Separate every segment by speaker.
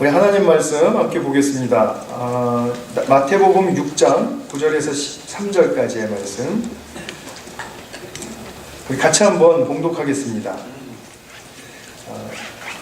Speaker 1: 우리 하나님 말씀 함께 보겠습니다. 마태복음 6장 9절에서 13절까지의 말씀 우리 같이 한번 봉독하겠습니다.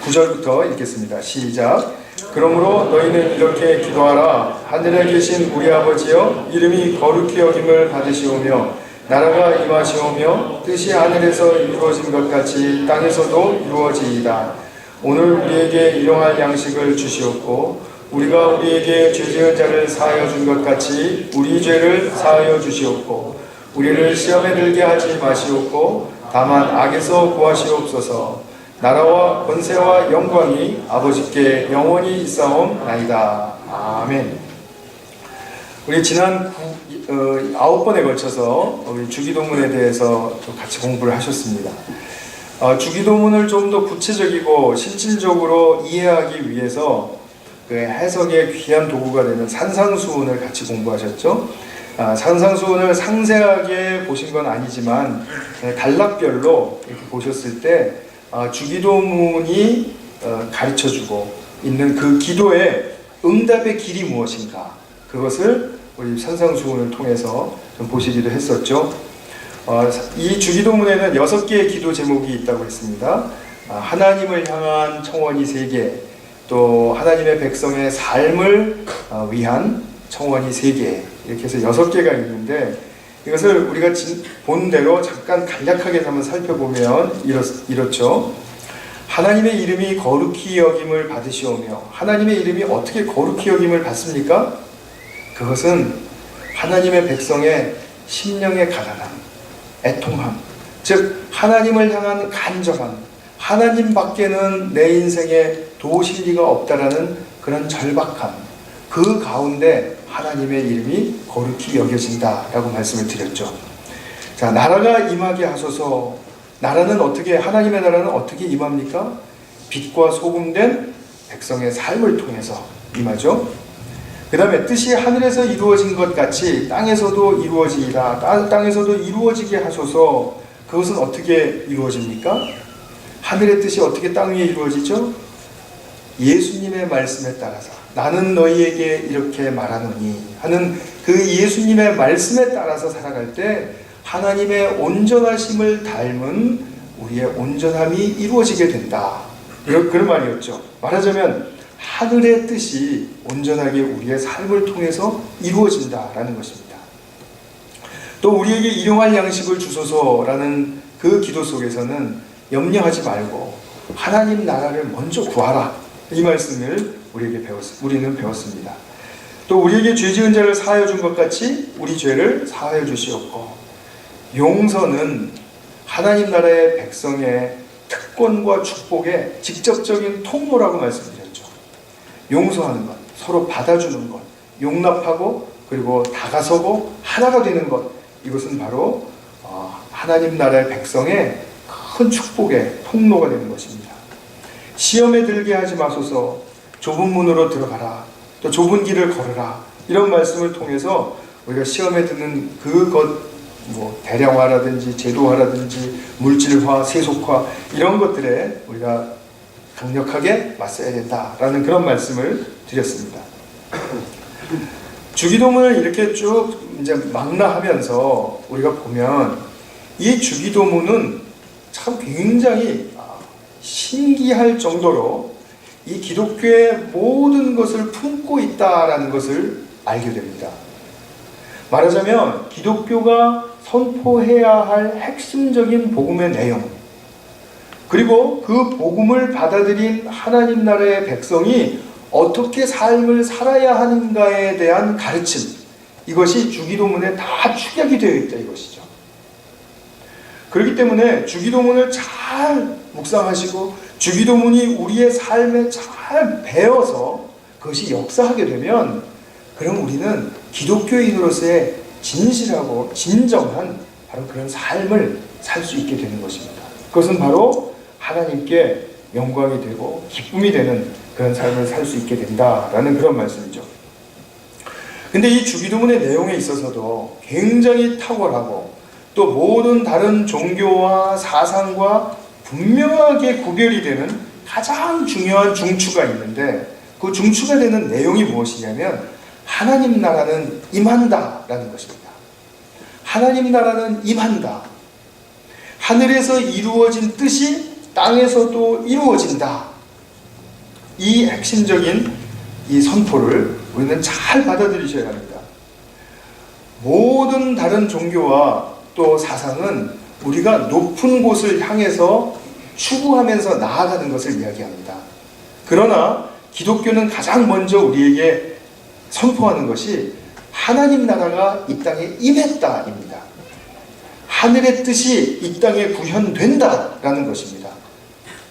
Speaker 1: 9절부터 읽겠습니다. 시작. 그러므로 너희는 이렇게 기도하라. 하늘에 계신 우리 아버지여, 이름이 거룩히 여김을 받으시오며 나라가 임하시오며 뜻이 하늘에서 이루어진 것 같이 땅에서도 이루어지이다. 오늘 우리에게 일용할 양식을 주시옵고 우리가 우리에게 죄 지은 자를 사하여 준 것 같이 우리 죄를 사하여 주시옵고 우리를 시험에 들게 하지 마시옵고 다만 악에서 구하시옵소서. 나라와 권세와 영광이 아버지께 영원히 있사옵나이다. 아멘. 우리 지난 9번에 걸쳐서 우리 주기도문에 대해서 또 같이 공부를 하셨습니다. 주기도문을 좀 더 구체적이고 실질적으로 이해하기 위해서 그 해석의 귀한 도구가 되는 산상수훈을 같이 공부하셨죠. 산상수훈을 상세하게 보신 건 아니지만 단락별로 이렇게 보셨을 때 주기도문이 가르쳐주고 있는 그 기도의 응답의 길이 무엇인가, 그것을 우리 산상수훈을 통해서 좀 보시기도 했었죠. 이 주기도문에는 6개의 기도 제목이 있다고 했습니다. 하나님을 향한 청원이 3개, 또 하나님의 백성의 삶을 위한 청원이 3개, 이렇게 해서 6개가 있는데, 이것을 우리가 본 대로 잠깐 간략하게 한번 살펴보면 이렇죠. 하나님의 이름이 거룩히 여김을 받으시오며, 하나님의 이름이 어떻게 거룩히 여김을 받습니까? 그것은 하나님의 백성의 심령의 가난함, 애통함, 즉 하나님을 향한 간절함, 하나님 밖에는 내 인생에 도우실 리가 없다라는 그런 절박함, 그 가운데 하나님의 이름이 거룩히 여겨진다라고 말씀을 드렸죠. 자, 나라가 임하게 하소서. 나라는 어떻게, 하나님의 나라는 어떻게 임합니까? 빛과 소금된 백성의 삶을 통해서 임하죠. 그 다음에 뜻이 하늘에서 이루어진 것 같이 땅에서도 이루어지이다. 땅에서도 이루어지게 하소서. 그것은 어떻게 이루어집니까? 하늘의 뜻이 어떻게 땅 위에 이루어지죠? 예수님의 말씀에 따라서 나는 너희에게 이렇게 말하노니 하는 그 예수님의 말씀에 따라서 살아갈 때 하나님의 온전하심을 닮은 우리의 온전함이 이루어지게 된다. 그런 말이었죠. 말하자면 하늘의 뜻이 온전하게 우리의 삶을 통해서 이루어진다라는 것입니다. 또 우리에게 일용할 양식을 주소서라는 그 기도 속에서는 염려하지 말고 하나님 나라를 먼저 구하라, 이 말씀을 우리는 배웠습니다. 또 우리에게 죄 지은 자를 사하여 준 것 같이 우리 죄를 사하여 주시옵고, 용서는 하나님 나라의 백성의 특권과 축복의 직접적인 통로라고 말씀드렸죠. 용서하는 것, 서로 받아주는 것, 용납하고 그리고 다가서고 하나가 되는 것, 이것은 바로 하나님 나라의 백성의 큰 축복의 통로가 되는 것입니다. 시험에 들게 하지 마소서. 좁은 문으로 들어가라. 또 좁은 길을 걸으라. 이런 말씀을 통해서 우리가 시험에 드는 그것, 대량화라든지 제도화라든지 물질화, 세속화, 이런 것들에 우리가 강력하게 맞서야 된다라는 그런 말씀을 드렸습니다. 주기도문을 이렇게 쭉 이제 망라하면서 우리가 보면 이 주기도문은 참 굉장히 신기할 정도로 이 기독교의 모든 것을 품고 있다라는 것을 알게 됩니다. 말하자면 기독교가 선포해야 할 핵심적인 복음의 내용, 그리고 그 복음을 받아들인 하나님 나라의 백성이 어떻게 삶을 살아야 하는가에 대한 가르침, 이것이 주기도문에 다 축약이 되어 있다, 이것이죠. 그렇기 때문에 주기도문을 잘 묵상하시고 주기도문이 우리의 삶에 잘 배어서 그것이 역사하게 되면, 그럼 우리는 기독교인으로서의 진실하고 진정한 바로 그런 삶을 살 수 있게 되는 것입니다. 그것은 바로 하나님께 영광이 되고 기쁨이 되는 그런 삶을 살 수 있게 된다라는 그런 말씀이죠. 근데 이 주기도문의 내용에 있어서도 굉장히 탁월하고 또 모든 다른 종교와 사상과 분명하게 구별이 되는 가장 중요한 중추가 있는데, 그 중추가 되는 내용이 무엇이냐면 하나님 나라는 임한다라는 것입니다. 하나님 나라는 임한다. 하늘에서 이루어진 뜻이 땅에서도 이루어진다. 이 핵심적인 이 선포를 우리는 잘 받아들이셔야 합니다. 모든 다른 종교와 또 사상은 우리가 높은 곳을 향해서 추구하면서 나아가는 것을 이야기합니다. 그러나 기독교는 가장 먼저 우리에게 선포하는 것이 하나님 나라가 이 땅에 임했다입니다. 하늘의 뜻이 이 땅에 구현된다라는 것입니다.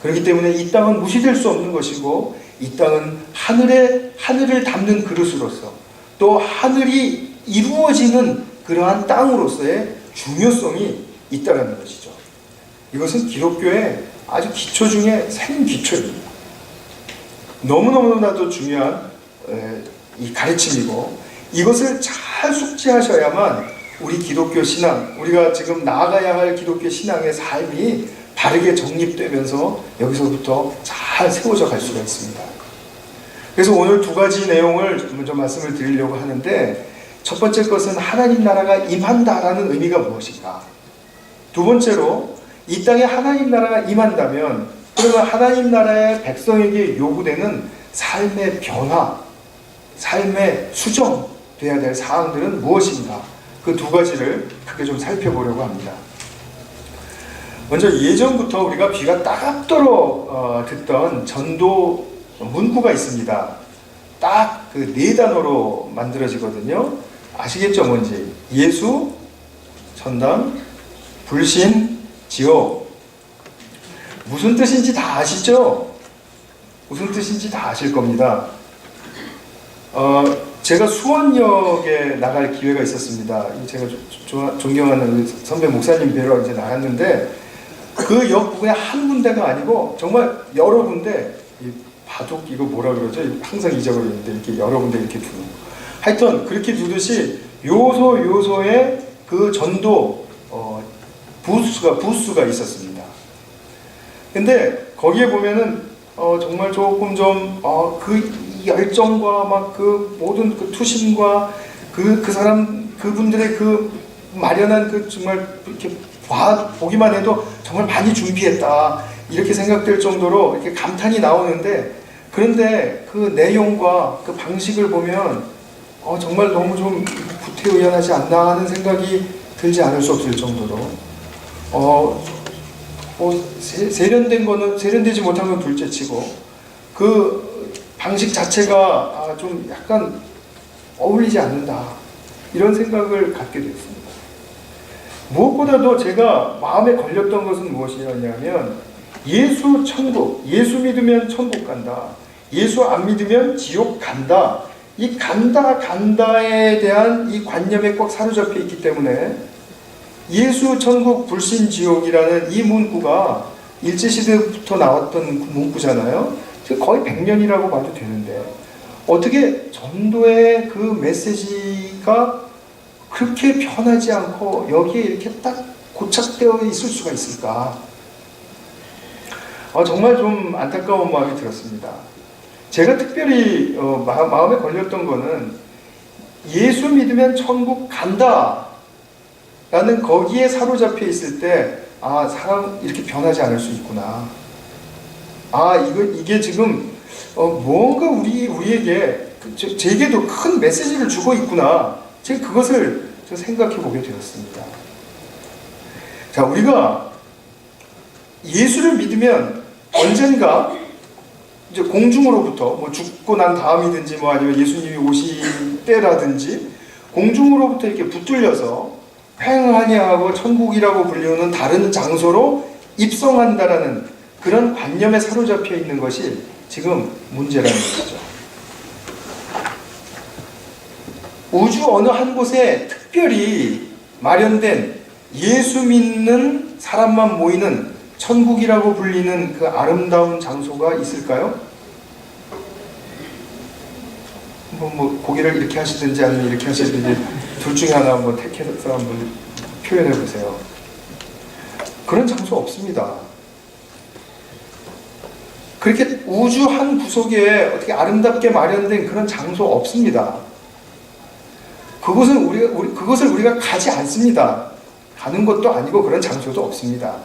Speaker 1: 그렇기 때문에 이 땅은 무시될 수 없는 것이고 이 땅은 하늘을 담는 그릇으로서 또 하늘이 이루어지는 그러한 땅으로서의 중요성이 있다는 것이죠. 이것은 기독교의 아주 기초 중에 생기초입니다. 너무너무나도 중요한 이 가르침이고 이것을 잘 숙지하셔야만 우리 기독교 신앙, 우리가 지금 나아가야 할 기독교 신앙의 삶이 바르게 정립되면서 여기서부터 잘 세워져 갈 수가 있습니다. 그래서 오늘 두 가지 내용을 먼저 말씀을 드리려고 하는데 첫 번째 것은 하나님 나라가 임한다라는 의미가 무엇인가? 두 번째로 이 땅에 하나님 나라가 임한다면 그러면 하나님 나라의 백성에게 요구되는 삶의 변화, 삶의 수정돼야 될 사항들은 무엇인가? 그 두 가지를 크게 좀 살펴보려고 합니다. 먼저 예전부터 우리가 귀가 따갑도록 듣던 전도 문구가 있습니다. 딱 그 네 단어로 만들어지거든요. 아시겠죠, 뭔지? 예수, 전담, 불신, 지옥. 무슨 뜻인지 다 아시죠? 무슨 뜻인지 다 아실 겁니다. 제가 수원역에 나갈 기회가 있었습니다. 제가 존경하는 선배 목사님 뵈러 이제 나갔는데 그 역 부근에 한 군데가 아니고 정말 여러 군데, 이 바둑 이거 뭐라 그러죠? 항상 잊어버리는데 이렇게 여러 군데 이렇게 두는 거. 하여튼 그렇게 두듯이 요소에 그 전도 부스가 있었습니다. 근데 거기에 보면은 정말 조금 좀 그 열정과 막 그 모든 그 투심과 그 사람 그분들의 그 마련한 그 정말 이렇게 보기만 해도 정말 많이 준비했다 이렇게 생각될 정도로 이렇게 감탄이 나오는데 그런데 그 내용과 그 방식을 보면 정말 너무 좀 구태의연하지 않나 하는 생각이 들지 않을 수 없을 정도로 세련된 거는 세련되지 못한 건 둘째치고 그 방식 자체가 좀 약간 어울리지 않는다 이런 생각을 갖게 됐습니다. 무엇보다도 제가 마음에 걸렸던 것은 무엇이었냐면 예수 천국, 예수 믿으면 천국 간다, 예수 안 믿으면 지옥 간다, 이 간다에 대한 이 관념에 꽉 사로잡혀 있기 때문에 예수 천국 불신 지옥이라는 이 문구가 일제시대부터 나왔던 문구잖아요. 거의 100년이라고 봐도 되는데 어떻게 전도의 그 메시지가 그렇게 변하지 않고 여기에 이렇게 딱 고착되어 있을 수가 있을까? 정말 좀 안타까운 마음이 들었습니다. 제가 특별히 마음에 걸렸던 거는 예수 믿으면 천국 간다 라는 거기에 사로잡혀 있을 때 사람 이렇게 변하지 않을 수 있구나. 이게 지금 뭔가 우리에게 제게도 큰 메시지를 주고 있구나. 제가 그것을 생각해 보게 되었습니다. 자, 우리가 예수를 믿으면 언젠가 이제 공중으로부터 뭐 죽고 난 다음이든지 뭐 아니면 예수님이 오실 때라든지 공중으로부터 이렇게 붙들려서 횡하냐하고 천국이라고 불리우는 다른 장소로 입성한다라는 그런 관념에 사로잡혀 있는 것이 지금 문제라는 것이죠. 우주 어느 한 곳에 특별히 마련된 예수 믿는 사람만 모이는 천국이라고 불리는 그 아름다운 장소가 있을까요? 뭐 고개를 이렇게 하시든지 아니면 이렇게 하시든지 둘 중에 하나 한번 택해서 한번 표현해 보세요. 그런 장소 없습니다. 그렇게 우주 한 구석에 어떻게 아름답게 마련된 그런 장소 없습니다. 그것을 우리가 가지 않습니다. 가는 것도 아니고 그런 장소도 없습니다.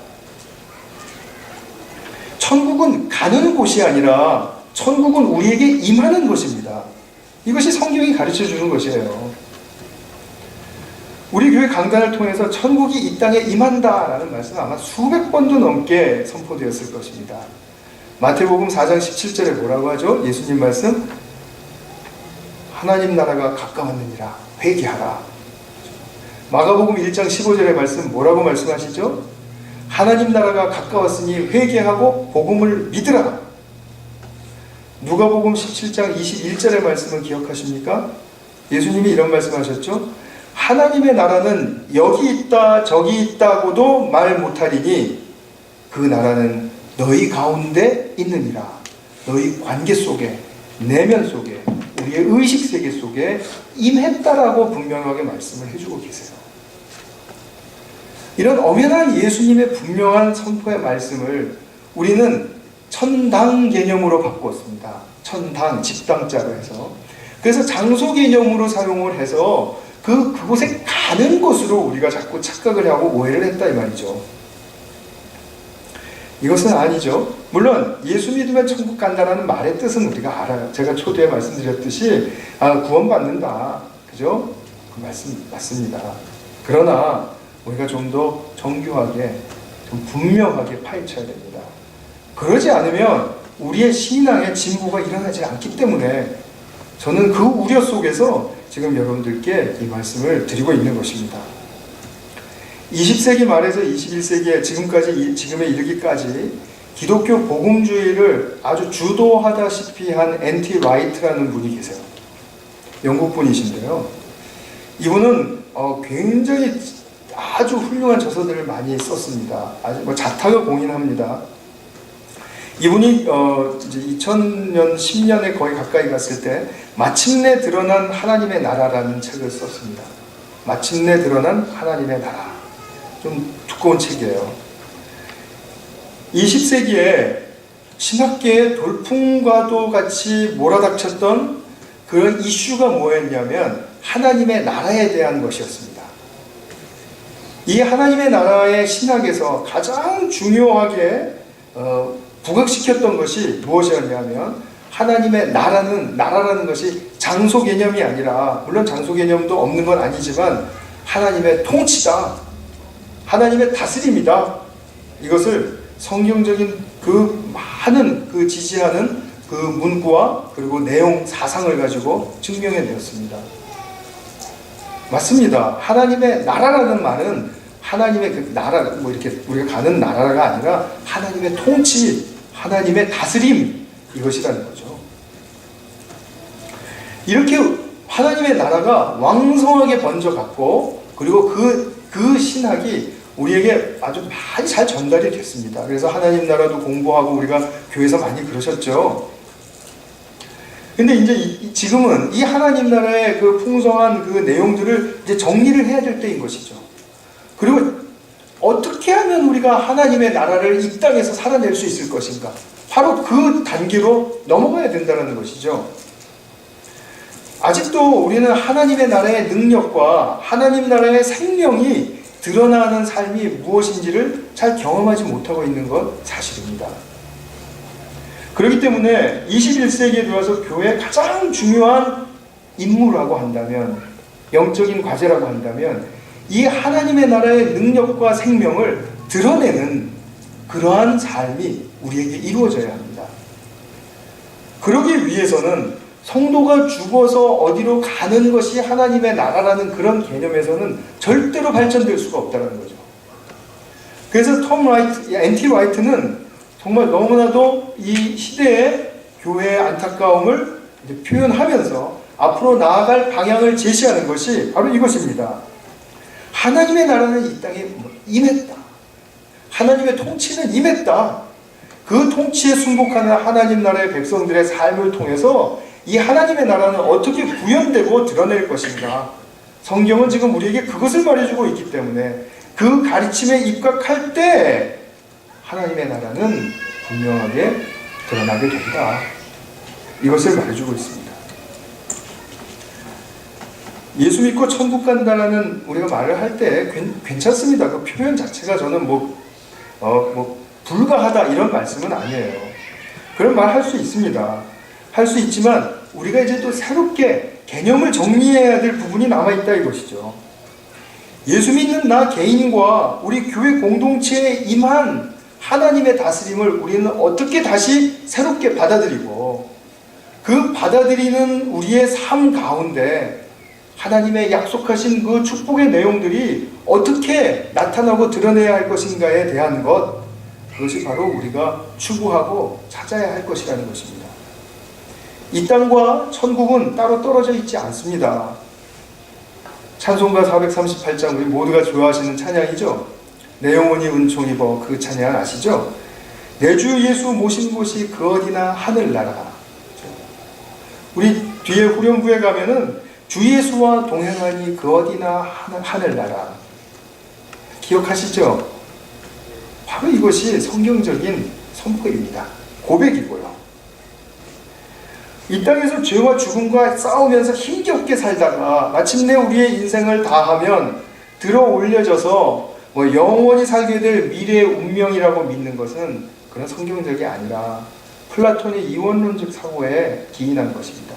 Speaker 1: 천국은 가는 곳이 아니라 천국은 우리에게 임하는 것입니다. 이것이 성경이 가르쳐 주는 것이에요. 우리 교회 강단을 통해서 천국이 이 땅에 임한다라는 말씀 아마 수백 번도 넘게 선포되었을 것입니다. 마태복음 4장 17절에 뭐라고 하죠? 예수님 말씀, 하나님 나라가 가까웠느니라 회개하라. 마가복음 1장 15절의 말씀 뭐라고 말씀하시죠? 하나님 나라가 가까웠으니 회개하고 복음을 믿으라. 누가복음 17장 21절의 말씀을 기억하십니까? 예수님이 이런 말씀하셨죠? 하나님의 나라는 여기 있다 저기 있다고도 말 못하리니 그 나라는 너희 가운데 있느니라. 너희 관계 속에, 내면 속에, 우리의 의식 세계 속에 임했다라고 분명하게 말씀을 해주고 계세요. 이런 엄연한 예수님의 분명한 선포의 말씀을 우리는 천당 개념으로 바꾸었습니다. 천당, 집당자로 해서. 그래서 장소 개념으로 사용을 해서 그곳에 가는 것으로 우리가 자꾸 착각을 하고 오해를 했다 이 말이죠. 이것은 아니죠. 물론 예수 믿으면 천국 간다라는 말의 뜻은 우리가 알아요. 제가 초대에 말씀드렸듯이 구원받는다. 그죠? 그 말씀 맞습니다. 그러나 우리가 좀 더 정교하게, 좀 분명하게 파헤쳐야 됩니다. 그러지 않으면 우리의 신앙에 진보가 일어나지 않기 때문에 저는 그 우려 속에서 지금 여러분들께 이 말씀을 드리고 있는 것입니다. 20세기 말에서 21세기에 지금에 이르기까지 기독교 복음주의를 아주 주도하다시피 한 N.T. 라이트라는 분이 계세요. 영국 분이신데요. 이분은 굉장히 아주 훌륭한 저서들을 많이 썼습니다. 아주 자탁을 공인합니다. 이분이 이제 2000년, 10년에 거의 가까이 갔을 때 마침내 드러난 하나님의 나라라는 책을 썼습니다. 마침내 드러난 하나님의 나라. 좀 두꺼운 책이에요. 20세기에 신학계의 돌풍과도 같이 몰아닥쳤던 그런 이슈가 뭐였냐면 하나님의 나라에 대한 것이었습니다. 이 하나님의 나라의 신학에서 가장 중요하게 부각시켰던 것이 무엇이었냐면 하나님의 나라라는 것이 장소 개념이 아니라, 물론 장소 개념도 없는 건 아니지만 하나님의 통치다, 하나님의 다스림이다. 이것을 성경적인 그 많은 그 지지하는 그 문구와 그리고 내용, 사상을 가지고 증명해 내었습니다. 맞습니다. 하나님의 나라라는 말은 하나님의 그 나라, 뭐 이렇게 우리가 가는 나라가 아니라 하나님의 통치, 하나님의 다스림, 이것이라는 거죠. 이렇게 하나님의 나라가 왕성하게 번져갔고, 그리고 그 신학이 우리에게 아주 많이 잘 전달이 됐습니다. 그래서 하나님 나라도 공부하고 우리가 교회에서 많이 그러셨죠. 근데 이제 지금은 이 하나님 나라의 그 풍성한 그 내용들을 이제 정리를 해야 될 때인 것이죠. 그리고 어떻게 하면 우리가 하나님의 나라를 이 땅에서 살아낼 수 있을 것인가? 바로 그 단계로 넘어가야 된다는 것이죠. 아직도 우리는 하나님의 나라의 능력과 하나님 나라의 생명이 드러나는 삶이 무엇인지를 잘 경험하지 못하고 있는 것 사실입니다. 그렇기 때문에 21세기에 들어와서 교회의 가장 중요한 임무라고 한다면, 영적인 과제라고 한다면, 이 하나님의 나라의 능력과 생명을 드러내는 그러한 삶이 우리에게 이루어져야 합니다. 그러기 위해서는 성도가 죽어서 어디로 가는 것이 하나님의 나라라는 그런 개념에서는 절대로 발전될 수가 없다는 거죠. 그래서 N.T. 라이트는 정말 너무나도 이 시대의 교회의 안타까움을 표현하면서 앞으로 나아갈 방향을 제시하는 것이 바로 이것입니다. 하나님의 나라는 이 땅에 임했다. 하나님의 통치는 임했다. 그 통치에 순복하는 하나님 나라의 백성들의 삶을 통해서 이 하나님의 나라는 어떻게 구현되고 드러낼 것인가. 성경은 지금 우리에게 그것을 말해주고 있기 때문에 그 가르침에 입각할 때 하나님의 나라는 분명하게 드러나게 된다. 이것을 말해주고 있습니다. 예수 믿고 천국 간다라는 우리가 말을 할 때 괜찮습니다. 그 표현 자체가 저는 불가하다 이런 말씀은 아니에요. 그런 말 할 수 있습니다. 할 수 있지만 우리가 이제 또 새롭게 개념을 정리해야 될 부분이 남아있다 이것이죠. 예수 믿는 나 개인과 우리 교회 공동체에 임한 하나님의 다스림을 우리는 어떻게 다시 새롭게 받아들이고 그 받아들이는 우리의 삶 가운데 하나님의 약속하신 그 축복의 내용들이 어떻게 나타나고 드러내야 할 것인가에 대한 것, 그것이 바로 우리가 추구하고 찾아야 할 것이라는 것입니다. 이 땅과 천국은 따로 떨어져 있지 않습니다. 찬송가 438장 우리 모두가 좋아하시는 찬양이죠. 내 영혼이 은총 입어, 그 찬양 아시죠? 내 주 예수 모신 곳이 그 어디나 하늘나라. 우리 뒤에 후렴구에 가면은 주 예수와 동행하니 그 어디나 하늘나라. 기억하시죠? 바로 이것이 성경적인 선포입니다. 고백이고요. 이 땅에서 죄와 죽음과 싸우면서 힘겹게 살다가 마침내 우리의 인생을 다하면 들어 올려져서 영원히 살게 될 미래의 운명이라고 믿는 것은 그런 성경적이 아니라 플라톤의 이원론적 사고에 기인한 것입니다.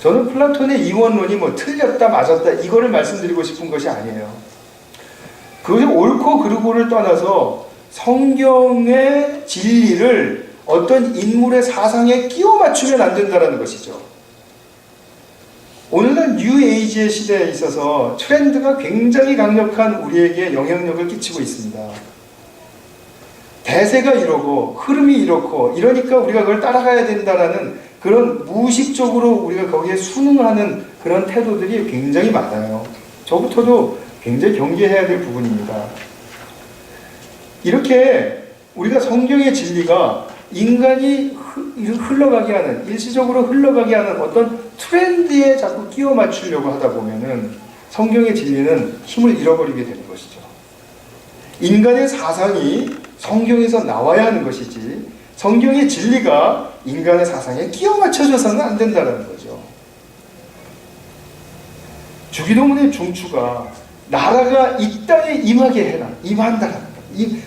Speaker 1: 저는 플라톤의 이원론이 틀렸다 맞았다 이거를 말씀드리고 싶은 것이 아니에요. 그것이 옳고 그르고를 떠나서 성경의 진리를 어떤 인물의 사상에 끼워 맞추면 안 된다는 것이죠. 오늘날 뉴에이지의 시대에 있어서 트렌드가 굉장히 강력한 우리에게 영향력을 끼치고 있습니다. 대세가 이러고 흐름이 이렇고 이러니까 우리가 그걸 따라가야 된다라는 그런 무의식적으로 우리가 거기에 순응하는 그런 태도들이 굉장히 많아요. 저부터도 굉장히 경계해야 될 부분입니다. 이렇게 우리가 성경의 진리가 인간이 흘러가게 하는, 일시적으로 흘러가게 하는 어떤 트렌드에 자꾸 끼워 맞추려고 하다 보면은 성경의 진리는 힘을 잃어버리게 되는 것이죠. 인간의 사상이 성경에서 나와야 하는 것이지 성경의 진리가 인간의 사상에 끼워 맞춰져서는 안 된다는 거죠. 주기도문의 중추가 나라가 이 땅에 임하게 해라, 임한다라는 것.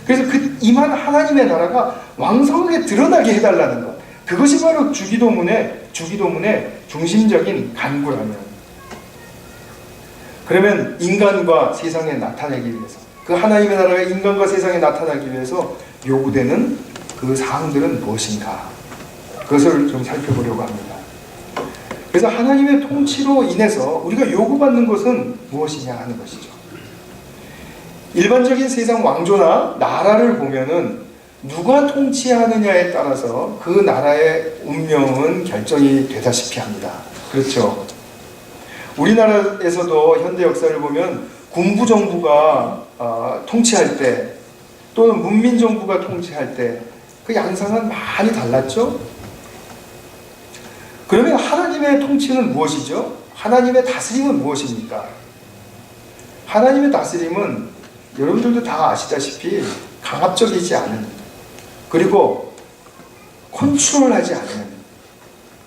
Speaker 1: 그래서 그 임한 하나님의 나라가 왕성하게 드러나게 해달라는 것. 그것이 바로 주기도문의 중심적인 간구라면, 그러면 인간과 세상에 나타내기 위해서, 그 하나님의 나라가 인간과 세상에 나타나기 위해서 요구되는 그 사항들은 무엇인가, 그것을 좀 살펴보려고 합니다. 그래서 하나님의 통치로 인해서 우리가 요구받는 것은 무엇이냐 하는 것이죠. 일반적인 세상 왕조나 나라를 보면은 누가 통치하느냐에 따라서 그 나라의 운명은 결정이 되다시피 합니다. 그렇죠? 우리나라에서도 현대 역사를 보면 군부정부가 통치할 때 또는 문민정부가 통치할 때 그 양상은 많이 달랐죠? 그러면 하나님의 통치는 무엇이죠? 하나님의 다스림은 무엇입니까? 하나님의 다스림은 여러분들도 다 아시다시피 강압적이지 않은, 그리고 컨트롤하지 않는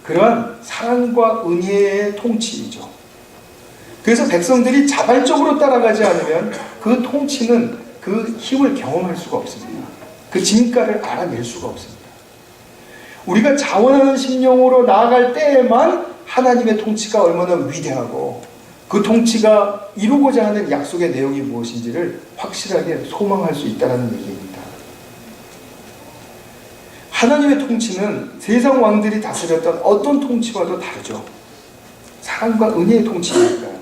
Speaker 1: 그러한 사랑과 은혜의 통치이죠. 그래서 백성들이 자발적으로 따라가지 않으면 그 통치는 그 힘을 경험할 수가 없습니다. 그 진가를 알아낼 수가 없습니다. 우리가 자원하는 심령으로 나아갈 때에만 하나님의 통치가 얼마나 위대하고 그 통치가 이루고자 하는 약속의 내용이 무엇인지를 확실하게 소망할 수 있다는 얘기입니다. 하나님의 통치는 세상 왕들이 다스렸던 어떤 통치와도 다르죠. 사랑과 은혜의 통치니까요.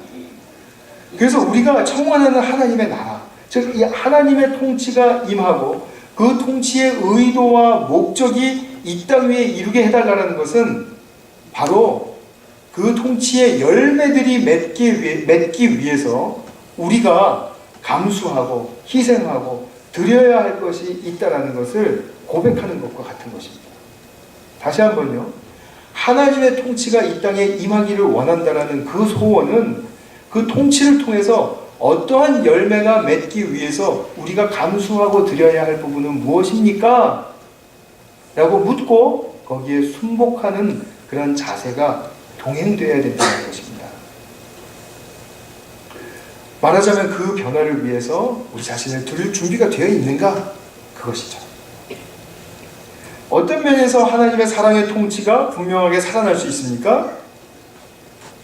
Speaker 1: 그래서 우리가 청원하는 하나님의 나라, 즉 이 하나님의 통치가 임하고 그 통치의 의도와 목적이 이 땅 위에 이루게 해달라는 것은 바로 그 통치의 열매들이 맺기 위해서 우리가 감수하고 희생하고 드려야 할 것이 있다는 것을 고백하는 것과 같은 것입니다. 다시 한번요. 하나님의 통치가 이 땅에 임하기를 원한다는 그 소원은 그 통치를 통해서 어떠한 열매가 맺기 위해서 우리가 감수하고 드려야 할 부분은 무엇입니까? 라고 묻고 거기에 순복하는 그런 자세가 동행되어야 된다는 것입니다. 말하자면 그 변화를 위해서 우리 자신을 드릴 준비가 되어 있는가? 그것이죠. 어떤 면에서 하나님의 사랑의 통치가 분명하게 살아날 수 있습니까?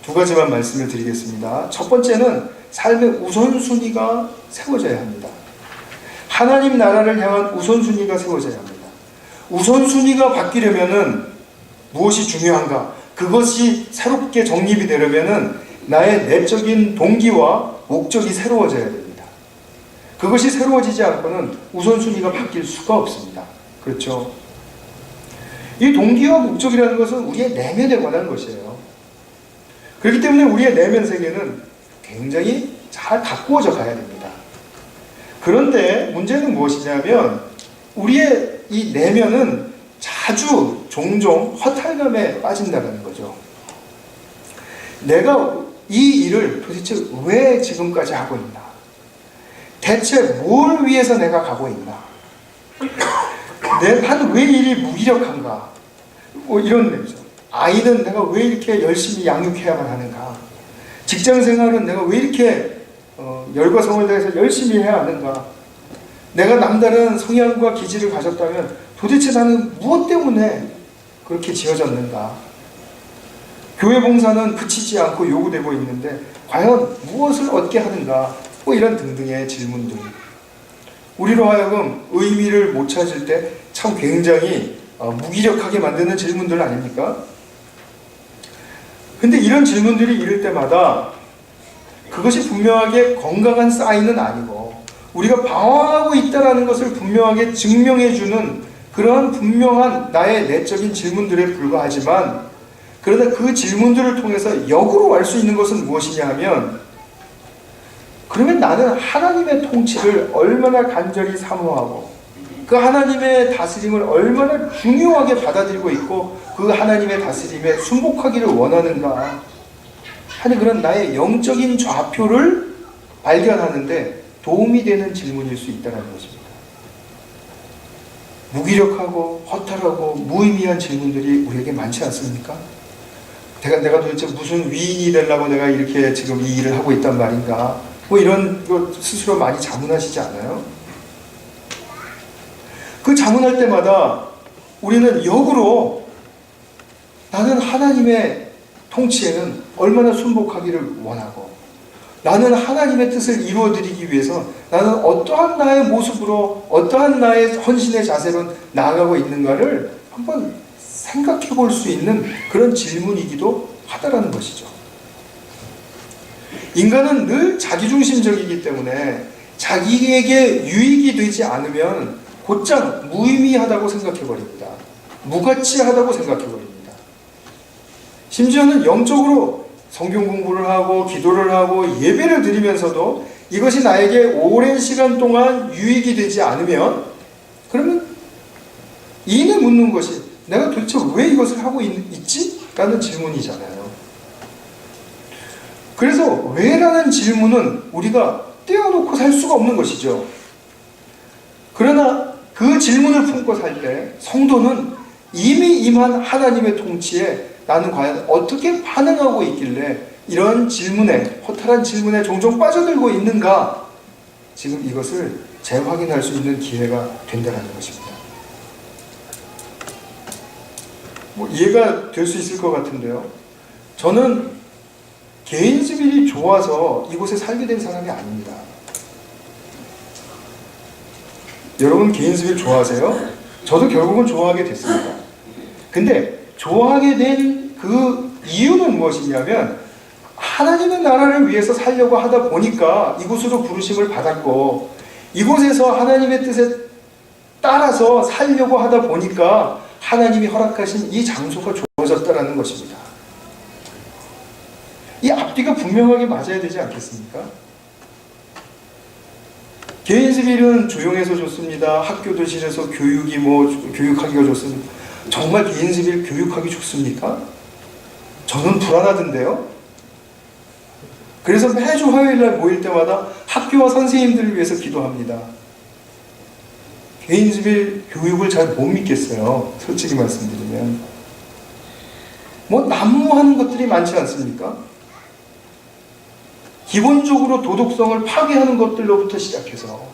Speaker 1: 두 가지만 말씀을 드리겠습니다. 첫 번째는 삶의 우선순위가 세워져야 합니다. 하나님 나라를 향한 우선순위가 세워져야 합니다. 우선순위가 바뀌려면은 무엇이 중요한가? 그것이 새롭게 정립이 되려면은 나의 내적인 동기와 목적이 새로워져야 됩니다. 그것이 새로워지지 않고는 우선순위가 바뀔 수가 없습니다. 그렇죠? 이 동기와 목적이라는 것은 우리의 내면에 관한 것이에요. 그렇기 때문에 우리의 내면 세계는 굉장히 잘 가꾸어져 가야 됩니다. 그런데 문제는 무엇이냐면 우리의 이 내면은 자주 종종 허탈감에 빠진다는 거죠. 내가 이 일을 도대체 왜 지금까지 하고 있나? 대체 뭘 위해서 내가 가고 있나? 나는 왜 일이 무기력한가? 이런 냄새. 아이는 내가 왜 이렇게 열심히 양육해야만 하는가? 직장 생활은 내가 왜 이렇게 열과 성을 다해서 열심히 해야 하는가? 내가 남다른 성향과 기질을 가졌다면 도대체 나는 무엇 때문에 그렇게 지어졌는가? 교회 봉사는 그치지 않고 요구되고 있는데 과연 무엇을 얻게 하는가? 이런 등등의 질문들. 우리로 하여금 의미를 못 찾을 때 참 굉장히 무기력하게 만드는 질문들 아닙니까? 근데 이런 질문들이 이럴 때마다 그것이 분명하게 건강한 사인은 아니고 우리가 방황하고 있다는 것을 분명하게 증명해주는 그러한 분명한 나의 내적인 질문들에 불과하지만, 그러나 그 질문들을 통해서 역으로 알 수 있는 것은 무엇이냐 하면, 그러면 나는 하나님의 통치를 얼마나 간절히 사모하고 그 하나님의 다스림을 얼마나 중요하게 받아들이고 있고 그 하나님의 다스림에 순복하기를 원하는가 하는 그런 나의 영적인 좌표를 발견하는데 도움이 되는 질문일 수 있다는 것입니다. 무기력하고 허탈하고 무의미한 질문들이 우리에게 많지 않습니까? 내가 도대체 무슨 위인이 되려고 내가 이렇게 지금 이 일을 하고 있단 말인가? 이런 거 스스로 많이 자문하시지 않아요? 그 자문할 때마다 우리는 역으로 나는 하나님의 통치에는 얼마나 순복하기를 원하고 나는 하나님의 뜻을 이루어드리기 위해서 나는 어떠한 나의 모습으로 어떠한 나의 헌신의 자세로 나아가고 있는가를 한번 생각해 볼 수 있는 그런 질문이기도 하다라는 것이죠. 인간은 늘 자기중심적이기 때문에 자기에게 유익이 되지 않으면 곧장 무의미하다고 생각해버립니다. 무가치하다고 생각해버립니다. 심지어는 영적으로 성경 공부를 하고 기도를 하고 예배를 드리면서도 이것이 나에게 오랜 시간 동안 유익이 되지 않으면 그러면 이내 묻는 것이 내가 도대체 왜 이것을 하고 있지? 라는 질문이잖아요. 그래서 왜라는 질문은 우리가 떼어놓고 살 수가 없는 것이죠. 그러나 그 질문을 품고 살 때 성도는 이미 임한 하나님의 통치에 나는 과연 어떻게 반응하고 있길래 이런 질문에, 허탈한 질문에 종종 빠져들고 있는가? 지금 이것을 재확인할 수 있는 기회가 된다는 것입니다. 이해가 될 수 있을 것 같은데요. 저는 개인스빌이 좋아서 이곳에 살게 된 사람이 아닙니다. 여러분 개인스빌 좋아하세요? 저도 결국은 좋아하게 됐습니다. 근데 좋아하게 된 그 이유는 무엇이냐면 하나님의 나라를 위해서 살려고 하다 보니까 이곳으로 부르심을 받았고 이곳에서 하나님의 뜻에 따라서 살려고 하다 보니까 하나님이 허락하신 이 장소가 주어졌다는 것입니다. 이 앞뒤가 분명하게 맞아야 되지 않겠습니까? 개인스빌은 조용해서 좋습니다. 학교도실에서 교육하기가 좋습니다. 정말 개인스빌 교육하기 좋습니까? 저는 불안하던데요. 그래서 매주 화요일날 모일 때마다 학교와 선생님들을 위해서 기도합니다. 개인주의 교육을 잘 못 믿겠어요. 솔직히 말씀드리면. 뭐 난무하는 것들이 많지 않습니까? 기본적으로 도덕성을 파괴하는 것들로부터 시작해서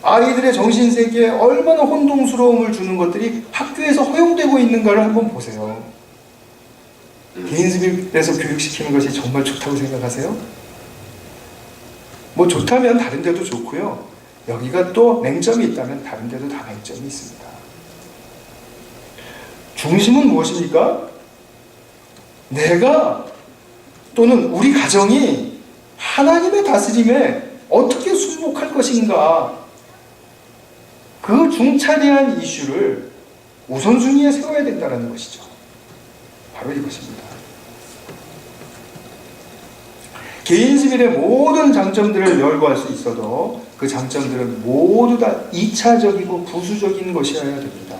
Speaker 1: 아이들의 정신세계에 얼마나 혼동스러움을 주는 것들이 학교에서 허용되고 있는가를 한번 보세요. 개인습에서 교육시키는 것이 정말 좋다고 생각하세요? 뭐 좋다면 다른 데도 좋고요. 여기가 또 맹점이 있다면 다른 데도 다 맹점이 있습니다. 중심은 무엇입니까? 내가 또는 우리 가정이 하나님의 다스림에 어떻게 순복할 것인가, 그 중차대한 이슈를 우선순위에 세워야 된다는 것이죠. 바로 이것입니다. 개인시빌의 모든 장점들을 열거할 수 있어도 그 장점들은 모두 다 2차적이고 부수적인 것이어야 됩니다.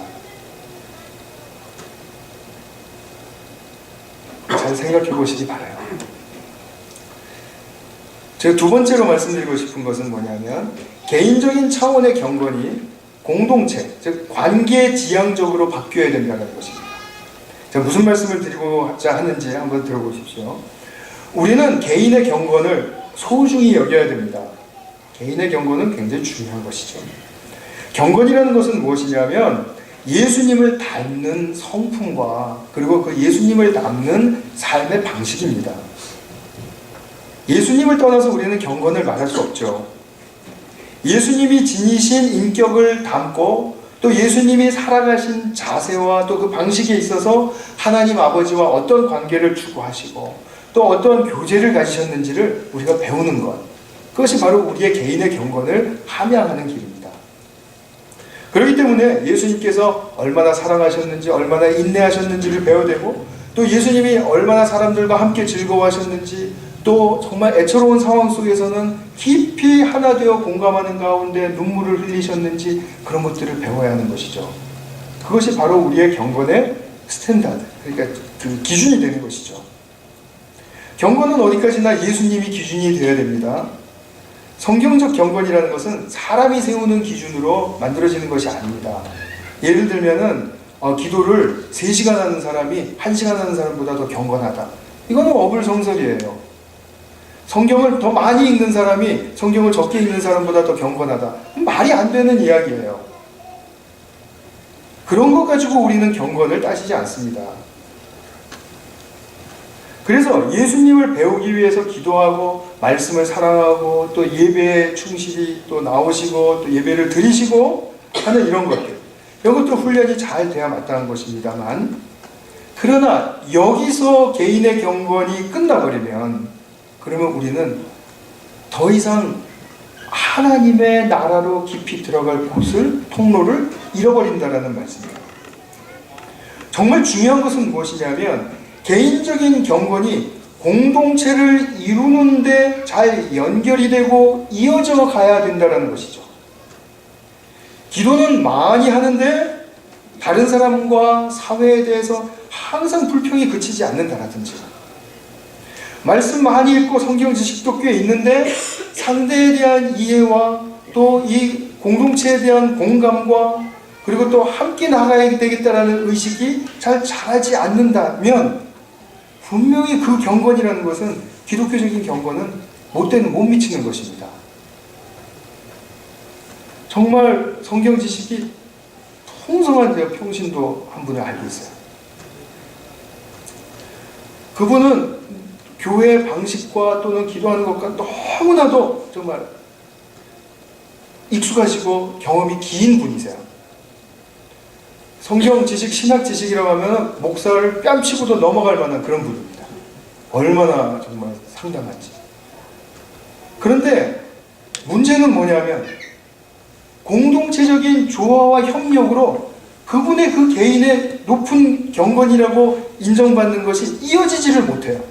Speaker 1: 잘 생각해 보시기 바라요. 제가 두 번째로 말씀드리고 싶은 것은 뭐냐면, 개인적인 차원의 경건이 공동체, 즉 관계지향적으로 바뀌어야 된다는 것입니다. 제가 무슨 말씀을 드리고자 하는지 한번 들어보십시오. 우리는 개인의 경건을 소중히 여겨야 됩니다. 개인의 경건은 굉장히 중요한 것이죠. 경건이라는 것은 무엇이냐면 예수님을 닮는 성품과 그리고 그 예수님을 닮는 삶의 방식입니다. 예수님을 떠나서 우리는 경건을 말할 수 없죠. 예수님이 지니신 인격을 담고 또 예수님이 살아가신 자세와 또 그 방식에 있어서 하나님 아버지와 어떤 관계를 추구하시고 또 어떤 교제를 가지셨는지를 우리가 배우는 것, 그것이 바로 우리의 개인의 경건을 함양하는 길입니다. 그렇기 때문에 예수님께서 얼마나 사랑하셨는지, 얼마나 인내하셨는지를 배워야 되고, 또 예수님이 얼마나 사람들과 함께 즐거워하셨는지, 또 정말 애처로운 상황 속에서는 깊이 하나 되어 공감하는 가운데 눈물을 흘리셨는지, 그런 것들을 배워야 하는 것이죠. 그것이 바로 우리의 경건의 스탠다드, 그러니까 그 기준이 되는 것이죠. 경건은 어디까지나 예수님이 기준이 되어야 됩니다. 성경적 경건이라는 것은 사람이 세우는 기준으로 만들어지는 것이 아닙니다. 예를 들면은 기도를 3시간 하는 사람이 1시간 하는 사람보다 더 경건하다. 이거는 어불성설이에요. 성경을 더 많이 읽는 사람이 성경을 적게 읽는 사람보다 더 경건하다. 말이 안 되는 이야기예요. 그런 것 가지고 우리는 경건을 따지지 않습니다. 그래서 예수님을 배우기 위해서 기도하고 말씀을 사랑하고 또 예배에 충실히 또 나오시고 또 예배를 드리시고 하는 이런 것들, 이것도 훈련이 잘 돼야 마땅한 것입니다만, 그러나 여기서 개인의 경건이 끝나버리면 그러면 우리는 더 이상 하나님의 나라로 깊이 들어갈 곳을, 통로를 잃어버린다라는 말씀입니다. 정말 중요한 것은 무엇이냐면 개인적인 경건이 공동체를 이루는데 잘 연결이 되고 이어져 가야 된다는 것이죠. 기도는 많이 하는데 다른 사람과 사회에 대해서 항상 불평이 그치지 않는다라든지, 말씀 많이 읽고 성경 지식도 꽤 있는데 상대에 대한 이해와 또 이 공동체에 대한 공감과 그리고 또 함께 나가야 되겠다라는 의식이 잘 자라지 않는다면 분명히 그 경건이라는 것은, 기독교적인 경건은 못 미치는 것입니다. 정말 성경 지식이 풍성한 제가 평신도 한 분을 알고 있어요. 그분은 교회 방식과 또는 기도하는 것과 너무나도 정말 익숙하시고 경험이 긴 분이세요. 성경 지식, 신학 지식이라고 하면 목사를 뺨치고도 넘어갈 만한 그런 분입니다. 얼마나 정말 상당한지. 그런데 문제는 뭐냐면 공동체적인 조화와 협력으로 그분의 그 개인의 높은 경건이라고 인정받는 것이 이어지지를 못해요.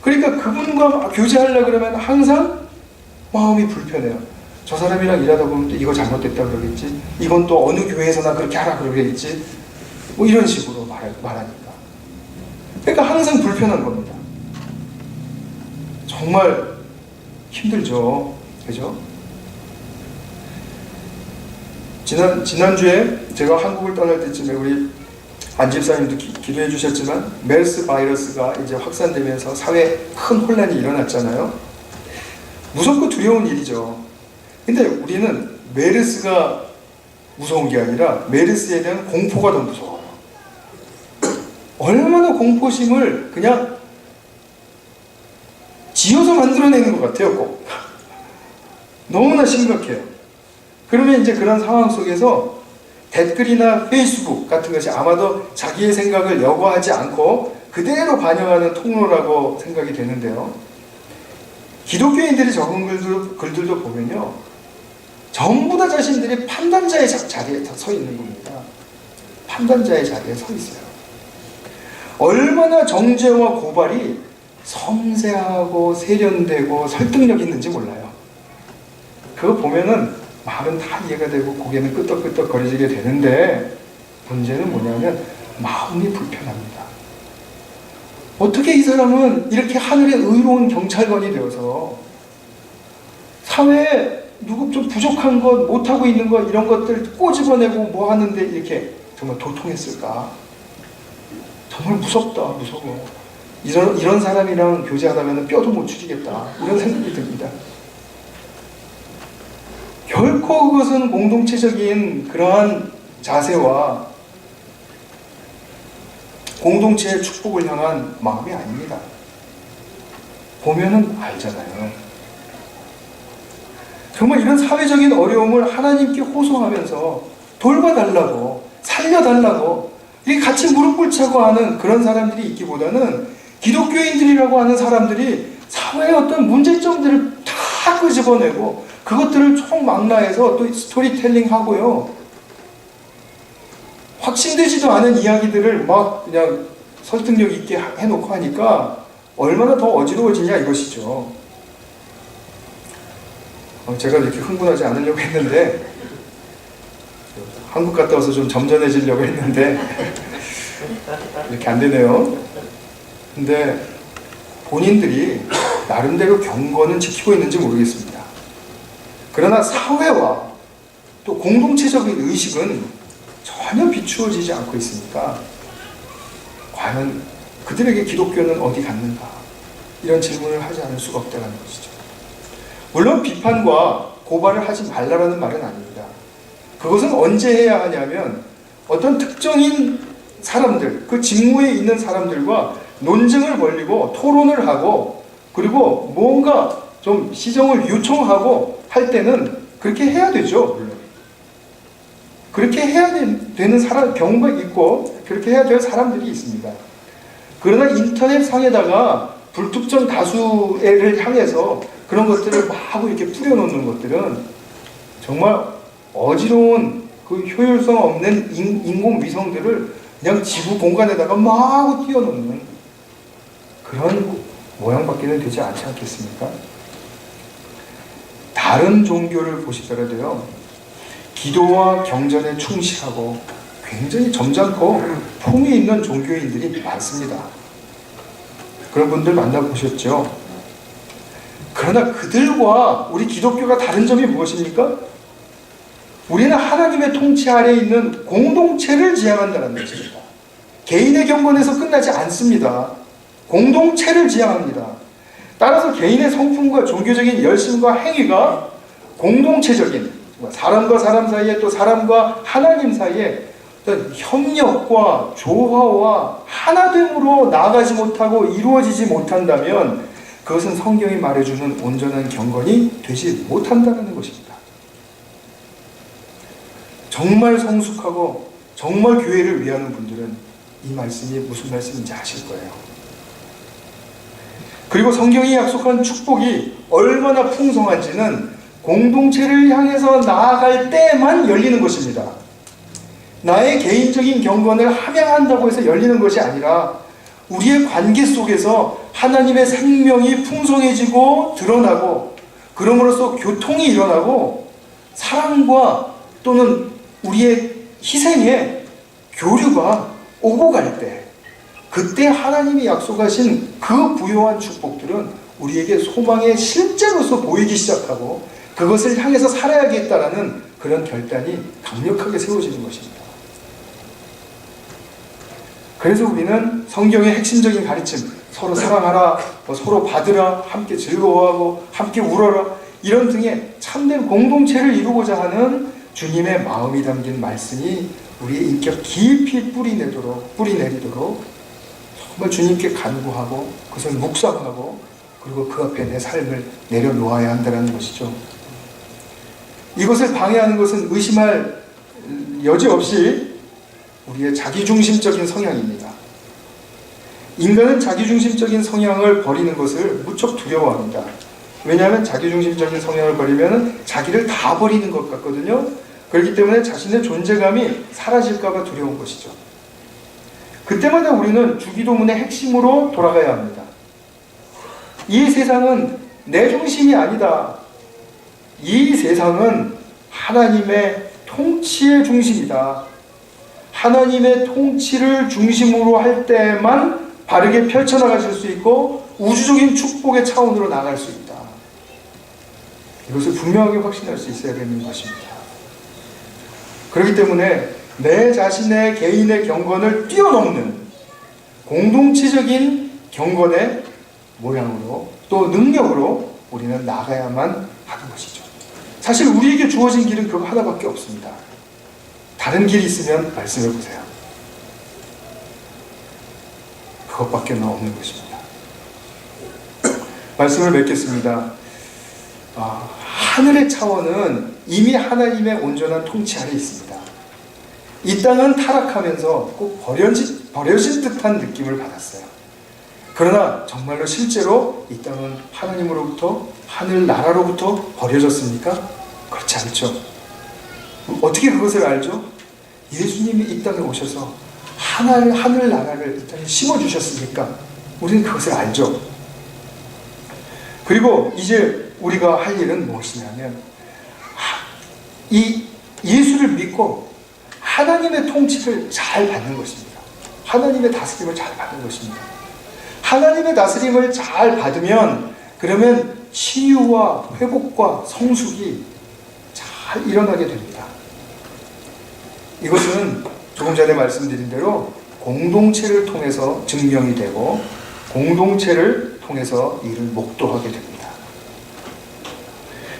Speaker 1: 그러니까 그분과 교제하려고 그러면 항상 마음이 불편해요. 저 사람이랑 일하다 보면 또 이거 잘못됐다 그러겠지, 이건 또 어느 교회에서나 그렇게 하라 그러겠지, 뭐 이런 식으로 말하니까. 그러니까 항상 불편한 겁니다. 정말 힘들죠. 그죠? 지난주에 제가 한국을 떠날 때쯤에 우리 안 집사님도 기도해 주셨지만 메르스 바이러스가 이제 확산되면서 사회에 큰 혼란이 일어났잖아요. 무섭고 두려운 일이죠. 근데 우리는 메르스가 무서운 게 아니라 메르스에 대한 공포가 더 무서워요. 얼마나 공포심을 그냥 지어서 만들어내는 것 같아요, 꼭. 너무나 심각해요. 그러면 이제 그런 상황 속에서 댓글이나 페이스북 같은 것이 아마도 자기의 생각을 여과하지 않고 그대로 반영하는 통로라고 생각이 되는데요. 기독교인들이 적은 글들도 보면요, 전부 다 자신들이 판단자의 자리에 서 있는 겁니다. 판단자의 자리에 서 있어요. 얼마나 정죄와 고발이 섬세하고 세련되고 설득력 있는지 몰라요. 그거 보면은 말은 다 이해가 되고 고개는 끄덕끄덕 거리지게 되는데, 문제는 뭐냐면 마음이 불편합니다. 어떻게 이 사람은 이렇게 하늘의 의로운 경찰관이 되어서 사회에 누구 좀 부족한 것, 못하고 있는 것, 이런 것들 꼬집어내고 뭐 하는데 이렇게 정말 도통했을까? 정말 무섭다, 무서워. 이런 사람이랑 교제하다가는 뼈도 못 추리겠다, 이런 생각이 듭니다. 결코 그것은 공동체적인 그러한 자세와 공동체의 축복을 향한 마음이 아닙니다. 보면은 알잖아요. 정말 이런 사회적인 어려움을 하나님께 호소하면서 돌봐달라고, 살려달라고 이렇게 같이 무릎 꿇자고 하는 그런 사람들이 있기보다는, 기독교인들이라고 하는 사람들이 사회의 어떤 문제점들을 다 끄집어내고 그것들을 총망라해서 또 스토리텔링 하고요, 확신되지도 않은 이야기들을 막 그냥 설득력 있게 해놓고 하니까 얼마나 더 어지러워지냐 이것이죠. 제가 이렇게 흥분하지 않으려고 했는데, 한국 갔다 와서 좀 점잖해지려고 했는데 이렇게 안 되네요. 근데 본인들이 나름대로 경건은 지키고 있는지 모르겠습니다. 그러나 사회와 또 공동체적인 의식은 전혀 비추어지지 않고 있으니까 과연 그들에게 기독교는 어디 갔는가, 이런 질문을 하지 않을 수가 없다는 것이죠. 물론 비판과 고발을 하지 말라라는 말은 아닙니다. 그것은 언제 해야 하냐면 어떤 특정인 사람들, 그 직무에 있는 사람들과 논쟁을 벌이고 토론을 하고 그리고 뭔가 좀 시정을 요청하고 할 때는 그렇게 해야 되죠. 물론 그렇게 해야 되는 경우가 있고 그렇게 해야 될 사람들이 있습니다. 그러나 인터넷 상에다가 불특정 다수를 향해서 그런 것들을 마구 이렇게 뿌려놓는 것들은 정말 어지러운 그 효율성 없는 인공위성들을 그냥 지구 공간에다가 마구 띄워놓는 그런 모양밖에는 되지 않지 않겠습니까? 다른 종교를 보시더라도요, 기도와 경전에 충실하고 굉장히 점잖고 품위 있는 종교인들이 많습니다. 그런 분들 만나보셨죠? 그러나 그들과 우리 기독교가 다른 점이 무엇입니까? 우리는 하나님의 통치 아래에 있는 공동체를 지향한다는 것입니다. 개인의 경건에서 끝나지 않습니다. 공동체를 지향합니다. 따라서 개인의 성품과 종교적인 열심과 행위가 공동체적인, 사람과 사람 사이에 또 사람과 하나님 사이에 어떤 협력과 조화와 하나됨으로 나아가지 못하고 이루어지지 못한다면 그것은 성경이 말해주는 온전한 경건이 되지 못한다는 것입니다. 정말 성숙하고 정말 교회를 위하는 분들은 이 말씀이 무슨 말씀인지 아실 거예요. 그리고 성경이 약속한 축복이 얼마나 풍성한지는 공동체를 향해서 나아갈 때만 열리는 것입니다. 나의 개인적인 경건을 함양한다고 해서 열리는 것이 아니라 우리의 관계 속에서 하나님의 생명이 풍성해지고 드러나고, 그럼으로써 교통이 일어나고 사랑과 또는 우리의 희생에 교류가 오고 갈 때, 그때 하나님이 약속하신 그 부요한 축복들은 우리에게 소망의 실제로서 보이기 시작하고 그것을 향해서 살아야겠다라는 그런 결단이 강력하게 세워지는 것입니다. 그래서 우리는 성경의 핵심적인 가르침, 서로 사랑하라, 서로 받으라, 함께 즐거워하고 함께 울어라, 이런 등의 참된 공동체를 이루고자 하는 주님의 마음이 담긴 말씀이 우리의 인격 깊이 뿌리 내리도록 정말 주님께 간구하고 그것을 묵상하고 그리고 그 앞에 내 삶을 내려놓아야 한다는 것이죠. 이것을 방해하는 것은 의심할 여지 없이 우리의 자기중심적인 성향입니다. 인간은 자기중심적인 성향을 버리는 것을 무척 두려워합니다. 왜냐하면 자기중심적인 성향을 버리면 자기를 다 버리는 것 같거든요. 그렇기 때문에 자신의 존재감이 사라질까 봐 두려운 것이죠. 그때마다 우리는 주기도문의 핵심으로 돌아가야 합니다. 이 세상은 내 중심이 아니다. 이 세상은 하나님의 통치의 중심이다. 하나님의 통치를 중심으로 할 때만 바르게 펼쳐나가실 수 있고 우주적인 축복의 차원으로 나갈 수 있다. 이것을 분명하게 확신할 수 있어야 되는 것입니다. 그렇기 때문에 내 자신의 개인의 경건을 뛰어넘는 공동체적인 경건의 모양으로 또 능력으로 우리는 나가야만 하는 것이죠. 사실 우리에게 주어진 길은 그거 하나밖에 없습니다. 다른 길이 있으면 말씀해 보세요. 그것밖에 없는 것입니다. 말씀을 맺겠습니다. 하늘의 차원은 이미 하나님의 온전한 통치 아래 있습니다. 이 땅은 타락하면서 꼭 버려진 듯한 느낌을 받았어요. 그러나 정말로 실제로 이 땅은 하나님으로부터, 하늘나라로부터 버려졌습니까? 그렇지 않죠. 어떻게 그것을 알죠? 예수님이 이 땅에 오셔서 하늘나라를 이 땅에 심어주셨으니까 우리는 그것을 알죠. 그리고 이제 우리가 할 일은 무엇이냐면 이 예수를 믿고 하나님의 통치를 잘 받는 것입니다. 하나님의 다스림을 잘 받는 것입니다. 하나님의 다스림을 잘 받으면 그러면 치유와 회복과 성숙이 잘 일어나게 됩니다. 이것은 조금 전에 말씀드린 대로 공동체를 통해서 증명이 되고 공동체를 통해서 이를 목도하게 됩니다.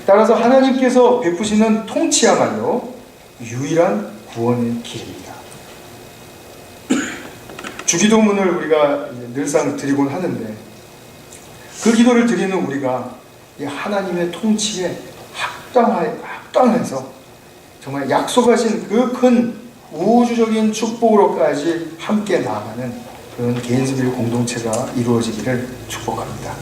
Speaker 1: 따라서 하나님께서 베푸시는 통치야말로 유일한 구원의 길입니다. 주기도문을 우리가 늘상 드리곤 하는데 그 기도를 드리는 우리가 하나님의 통치에 합당해서 정말 약속하신 그 큰 우주적인 축복으로까지 함께 나아가는 그런 개인스빌 공동체가 이루어지기를 축복합니다.